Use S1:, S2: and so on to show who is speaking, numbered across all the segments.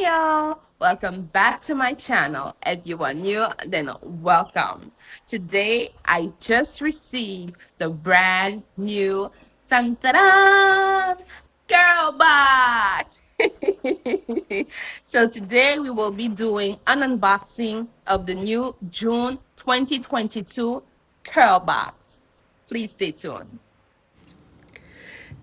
S1: y'all, welcome back to my channel. If you are new, then welcome. Today I just received the brand new Tantaran Girl Box. So today we will be doing an unboxing of the new June 2022 Curl Box. Please stay tuned.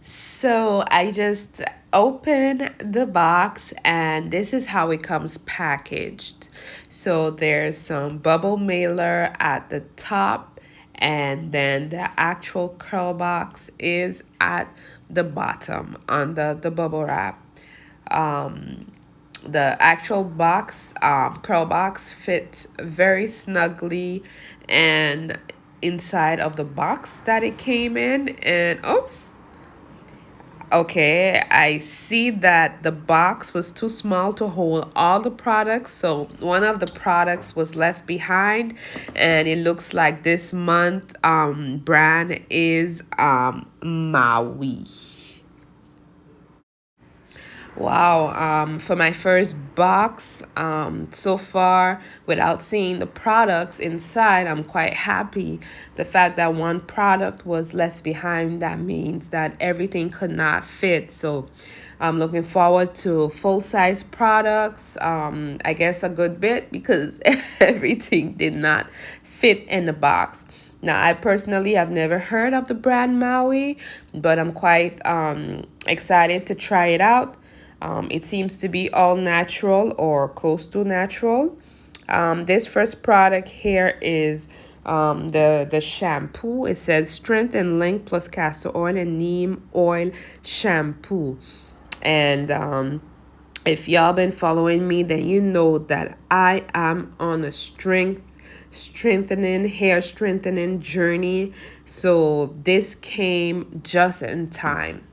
S2: So I just opened the box and this is how it comes packaged. So there's some bubble mailer at the top and then the actual curl box is at the bottom on the bubble wrap. Um, the actual box, curl box fits very snugly and inside of the box that it came in and oops. Okay, I see that the box was too small to hold all the products, so one of the products was left behind, and it looks like this month brand is Maui. Wow, for my first box, so far, without seeing the products inside, I'm quite happy. The fact that one product was left behind, that means that everything could not fit. So I'm looking forward to full-size products, I guess a good bit because everything did not fit in the box. Now, I personally have never heard of the brand Maui, but I'm quite excited to try it out. It seems to be all natural or close to natural. This first product here is the shampoo. It says strength and length plus castor oil and neem oil shampoo. And if y'all been following me, then you know that I am on a hair strengthening journey. So this came just in time.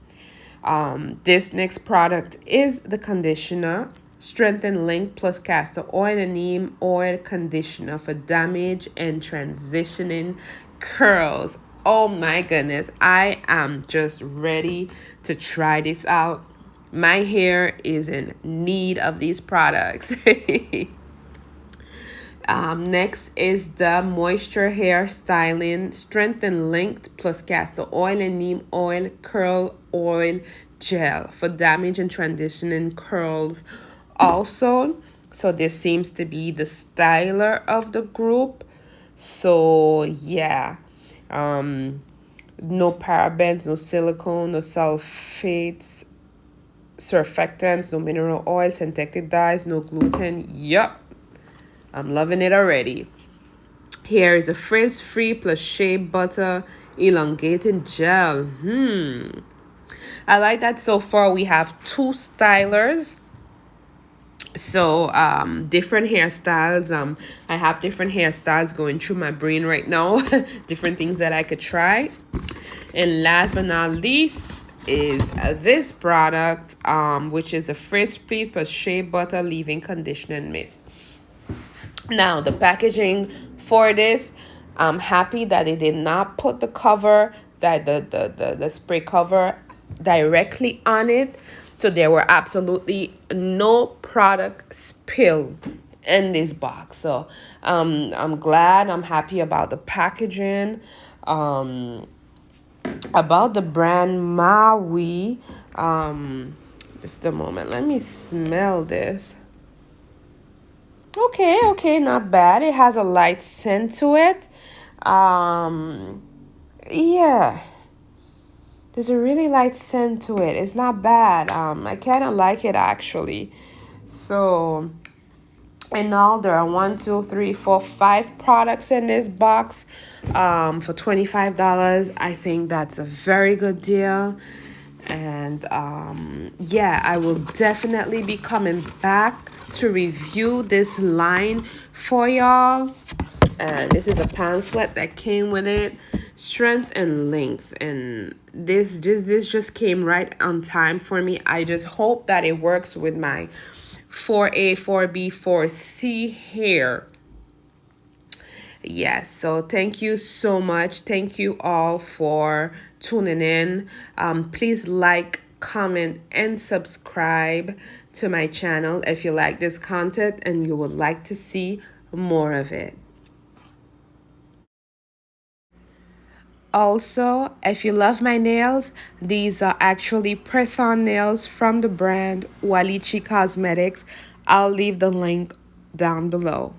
S2: This next product is the conditioner. Strengthen Link plus castor oil and neem oil conditioner for damage and transitioning curls. Oh my goodness, I am just ready to try this out. My hair is in need of these products. Next is the Moisture Hair Styling Strength and Length plus Castor Oil and Neem Oil Curl Oil Gel for damage and transitioning curls also. So this seems to be the styler of the group. So yeah. No parabens, no silicone, no sulfates, surfactants, no mineral oil, synthetic dyes, no gluten. Yup. I'm loving it already. Here is a frizz-free plus shea butter elongating gel. I like that so far we have two stylers. So different hairstyles. I have different hairstyles going through my brain right now. Different things that I could try. And last but not least is this product, which is a frizz-free plus shea butter leave-in conditioning mist. Now, the packaging for this, I'm happy that they did not put the cover, that the spray cover directly on it. So there were absolutely no product spill in this box. So I'm glad, I'm happy about the packaging, about the brand Maui. Just a moment, let me smell this. Okay, not bad. It has a light scent to it. Um, yeah, there's a really light scent to it. It's not bad. I kind of like it actually. So, in all, there are 5 products in this box. For $25, I think that's a very good deal. And yeah, I will definitely be coming back to review this line for y'all. And this is a pamphlet that came with it, strength and length, and this just came right on time for me. I just hope that it works with my 4A, 4B, 4C hair. Yes, so thank you so much. Thank you all for tuning in. Please like, comment, and subscribe to my channel if you like this content and you would like to see more of it. Also, if you love my nails, these are actually press-on nails from the brand Walichi Cosmetics. I'll leave the link down below.